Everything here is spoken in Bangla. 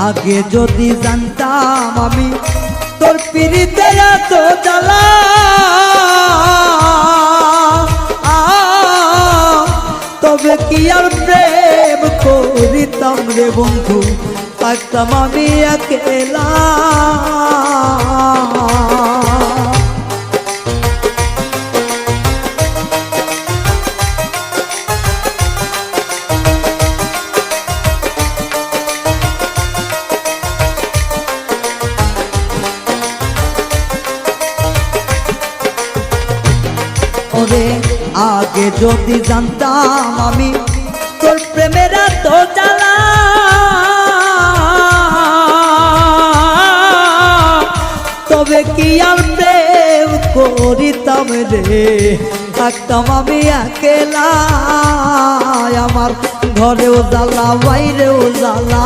আগে যদি জানতাম আমি তোর পিরিতে এত জ্বালা, তবে কি আর প্রেম করিতাম রে বন্ধু, থাকতাম আমি একলা। আগে যদি জানতাম আমি তোর প্রেমের এত জ্বালা, তবে কি আর প্রেম করিতাম রে, থাকতাম আমি একলা। আমার ঘরেও জ্বালা বাইরেও জ্বালা।